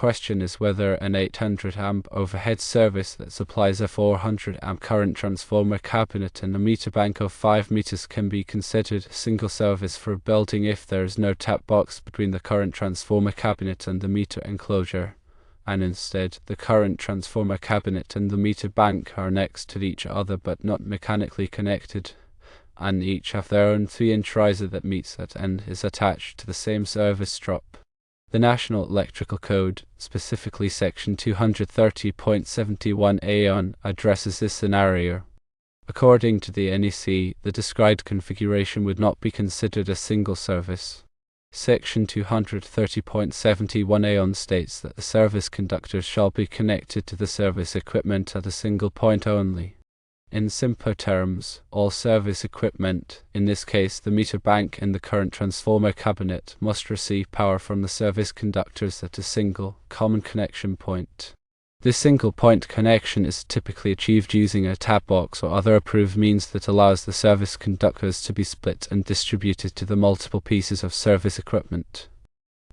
question is whether an 800 amp overhead service that supplies a 400 amp current transformer cabinet and a meter bank of 5 meters can be considered a single service for a building if there is no tap box between the current transformer cabinet and the meter enclosure, and instead the current transformer cabinet and the meter bank are next to each other but not mechanically connected, and each have their own 3-inch riser that meets that and is attached to the same service strop. The National Electrical Code, specifically Section 230.71a, addresses this scenario. According to the NEC, the described configuration would not be considered a single service. Section 230.71a states that the service conductors shall be connected to the service equipment at a single point only. In simpler terms, all service equipment, in this case the meter bank and the current transformer cabinet, must receive power from the service conductors at a single, common connection point. This single point connection is typically achieved using a tap box or other approved means that allows the service conductors to be split and distributed to the multiple pieces of service equipment.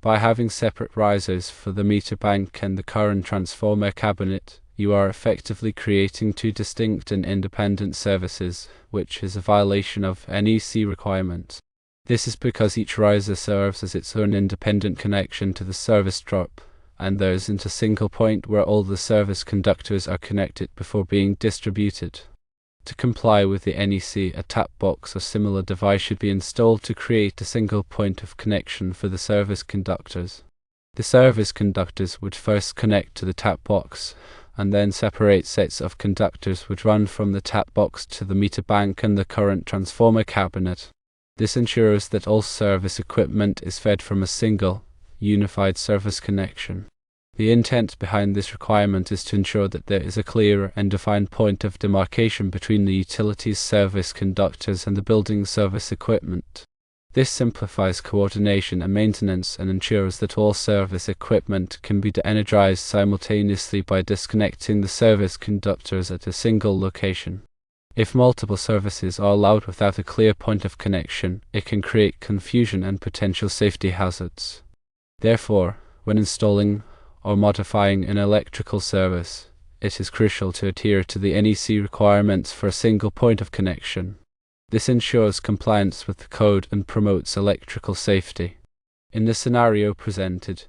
By having separate risers for the meter bank and the current transformer cabinet, you are effectively creating two distinct and independent services, which is a violation of NEC requirements. This is because each riser serves as its own independent connection to the service drop, and there isn't a single point where all the service conductors are connected before being distributed. To comply with the NEC, a tap box or similar device should be installed to create a single point of connection for the service conductors. The service conductors would first connect to the tap box, and then separate sets of conductors would run from the tap box to the meter bank and the current transformer cabinet. This ensures that all service equipment is fed from a single, unified service connection. The intent behind this requirement is to ensure that there is a clear and defined point of demarcation between the utilities service conductors and the building's service equipment. This simplifies coordination and maintenance and ensures that all service equipment can be de-energized simultaneously by disconnecting the service conductors at a single location. If multiple services are allowed without a clear point of connection, it can create confusion and potential safety hazards. Therefore, when installing or modifying an electrical service, it is crucial to adhere to the NEC requirements for a single point of connection. This ensures compliance with the code and promotes electrical safety. In the scenario presented,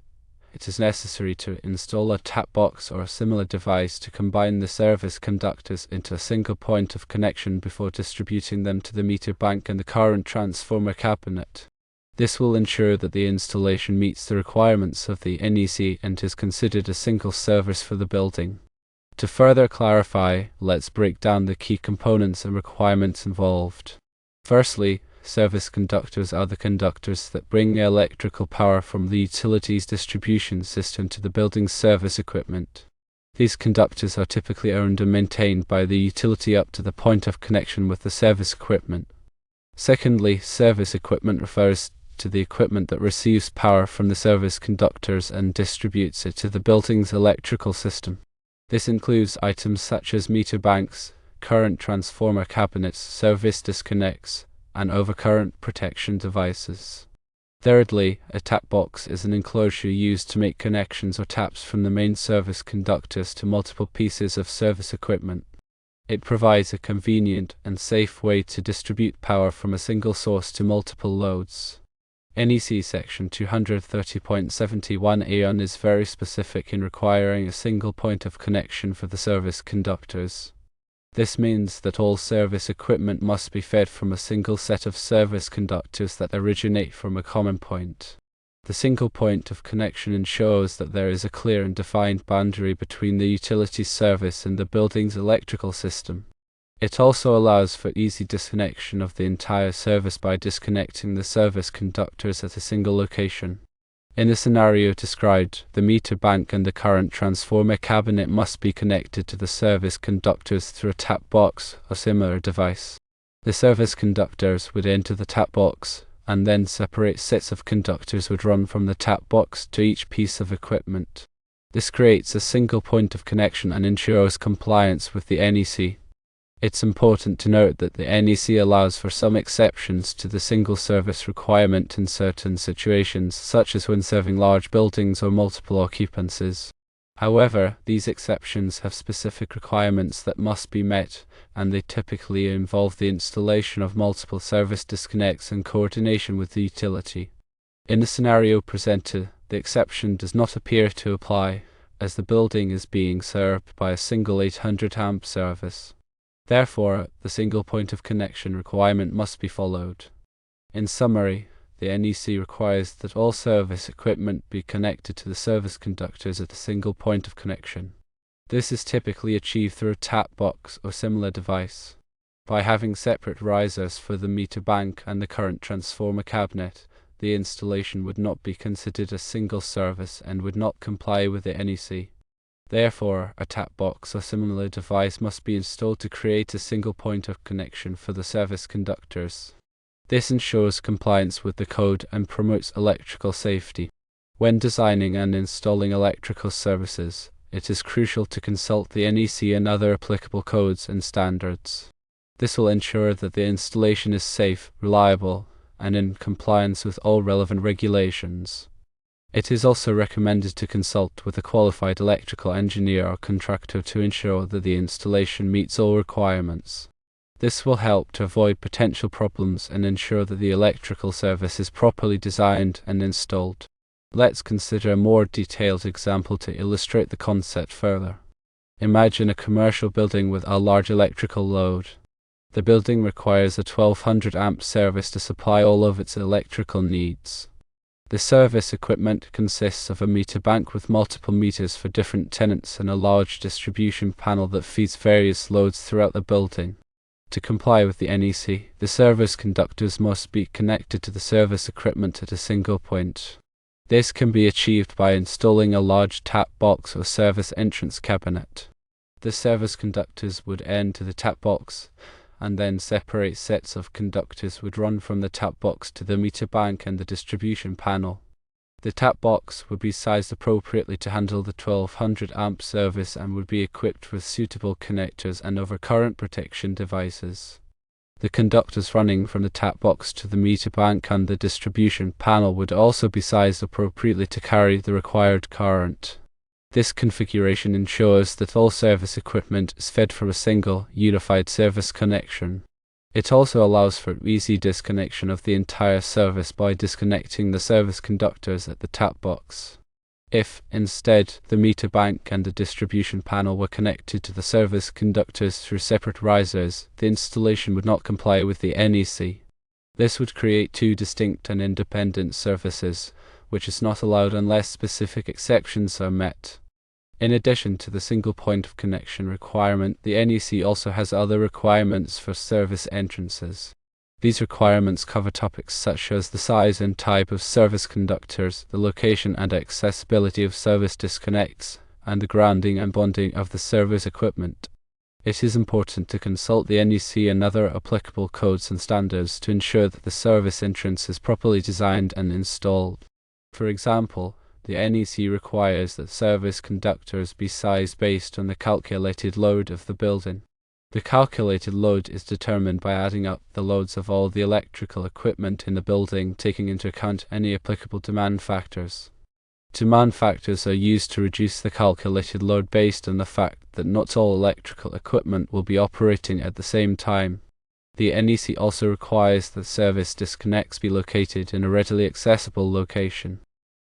it is necessary to install a tap box or a similar device to combine the service conductors into a single point of connection before distributing them to the meter bank and the current transformer cabinet. This will ensure that the installation meets the requirements of the NEC and is considered a single service for the building. To further clarify, let's break down the key components and requirements involved. Firstly, service conductors are the conductors that bring electrical power from the utilities distribution system to the building's service equipment. These conductors are typically owned and maintained by the utility up to the point of connection with the service equipment. Secondly, service equipment refers to the equipment that receives power from the service conductors and distributes it to the building's electrical system. This includes items such as meter banks, current transformer cabinets, service disconnects, and overcurrent protection devices. Thirdly, a tap box is an enclosure used to make connections or taps from the main service conductors to multiple pieces of service equipment. It provides a convenient and safe way to distribute power from a single source to multiple loads. NEC Section 230.71a is very specific in requiring a single point of connection for the service conductors. This means that all service equipment must be fed from a single set of service conductors that originate from a common point. The single point of connection ensures that there is a clear and defined boundary between the utility service and the building's electrical system. It also allows for easy disconnection of the entire service by disconnecting the service conductors at a single location. In the scenario described, the meter bank and the current transformer cabinet must be connected to the service conductors through a tap box or similar device. The service conductors would enter the tap box, and then separate sets of conductors would run from the tap box to each piece of equipment. This creates a single point of connection and ensures compliance with the NEC. It's important to note that the NEC allows for some exceptions to the single service requirement in certain situations, such as when serving large buildings or multiple occupancies. However, these exceptions have specific requirements that must be met, and they typically involve the installation of multiple service disconnects in coordination with the utility. In the scenario presented, the exception does not appear to apply, as the building is being served by a single 800 amp service. Therefore, the single point of connection requirement must be followed. In summary, the NEC requires that all service equipment be connected to the service conductors at a single point of connection. This is typically achieved through a tap box or similar device. By having separate risers for the meter bank and the current transformer cabinet, the installation would not be considered a single service and would not comply with the NEC. Therefore, a tap box or similar device must be installed to create a single point of connection for the service conductors. This ensures compliance with the code and promotes electrical safety. When designing and installing electrical services, it is crucial to consult the NEC and other applicable codes and standards. This will ensure that the installation is safe, reliable, and in compliance with all relevant regulations. It is also recommended to consult with a qualified electrical engineer or contractor to ensure that the installation meets all requirements. This will help to avoid potential problems and ensure that the electrical service is properly designed and installed. Let's consider a more detailed example to illustrate the concept further. Imagine a commercial building with a large electrical load. The building requires a 1200 amp service to supply all of its electrical needs. The service equipment consists of a meter bank with multiple meters for different tenants and a large distribution panel that feeds various loads throughout the building. To comply with the NEC, the service conductors must be connected to the service equipment at a single point. This can be achieved by installing a large tap box or service entrance cabinet. The service conductors would end to the tap box, and then separate sets of conductors would run from the tap box to the meter bank and the distribution panel. The tap box would be sized appropriately to handle the 1200 amp service and would be equipped with suitable connectors and overcurrent protection devices. The conductors running from the tap box to the meter bank and the distribution panel would also be sized appropriately to carry the required current. This configuration ensures that all service equipment is fed from a single, unified service connection. It also allows for easy disconnection of the entire service by disconnecting the service conductors at the tap box. If, instead, the meter bank and the distribution panel were connected to the service conductors through separate risers, the installation would not comply with the NEC. This would create two distinct and independent services, which is not allowed unless specific exceptions are met. In addition to the single point of connection requirement, the NEC also has other requirements for service entrances. These requirements cover topics such as the size and type of service conductors, the location and accessibility of service disconnects, and the grounding and bonding of the service equipment. It is important to consult the NEC and other applicable codes and standards to ensure that the service entrance is properly designed and installed. For example, the NEC requires that service conductors be sized based on the calculated load of the building. The calculated load is determined by adding up the loads of all the electrical equipment in the building, taking into account any applicable demand factors. Demand factors are used to reduce the calculated load based on the fact that not all electrical equipment will be operating at the same time. The NEC also requires that service disconnects be located in a readily accessible location.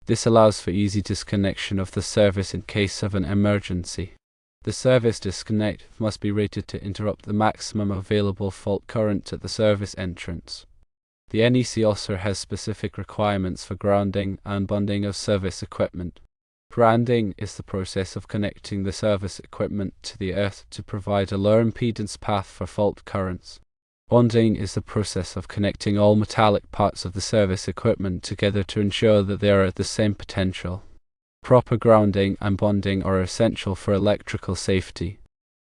This allows for easy disconnection of the service in case of an emergency. The service disconnect must be rated to interrupt the maximum available fault current at the service entrance. The NEC also has specific requirements for grounding and bonding of service equipment. Grounding is the process of connecting the service equipment to the earth to provide a low impedance path for fault currents. Bonding is the process of connecting all metallic parts of the service equipment together to ensure that they are at the same potential. Proper grounding and bonding are essential for electrical safety.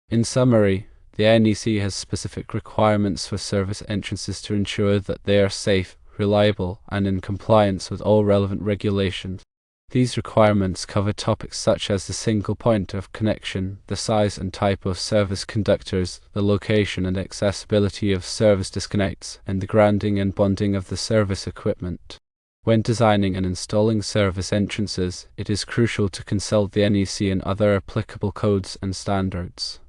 In summary, the NEC has specific requirements for service entrances to ensure that they are safe, reliable, and in compliance with all relevant regulations. These requirements cover topics such as the single point of connection, the size and type of service conductors, the location and accessibility of service disconnects, and the grounding and bonding of the service equipment. When designing and installing service entrances, it is crucial to consult the NEC and other applicable codes and standards.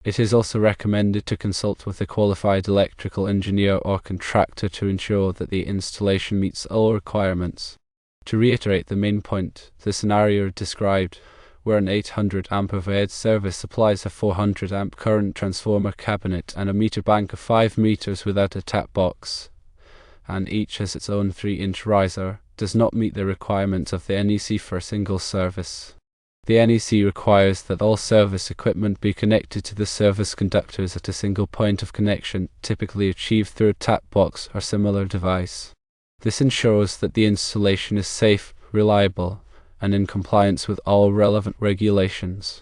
It is also recommended to consult with a qualified electrical engineer or contractor to ensure that the installation meets all requirements. To reiterate the main point, the scenario described, where an 800 amp overhead service supplies a 400 amp current transformer cabinet and a meter bank of 5 meters without a tap box, and each has its own 3-inch riser, does not meet the requirements of the NEC for a single service. The NEC requires that all service equipment be connected to the service conductors at a single point of connection, typically achieved through a tap box or similar device. This ensures that the installation is safe, reliable, and in compliance with all relevant regulations.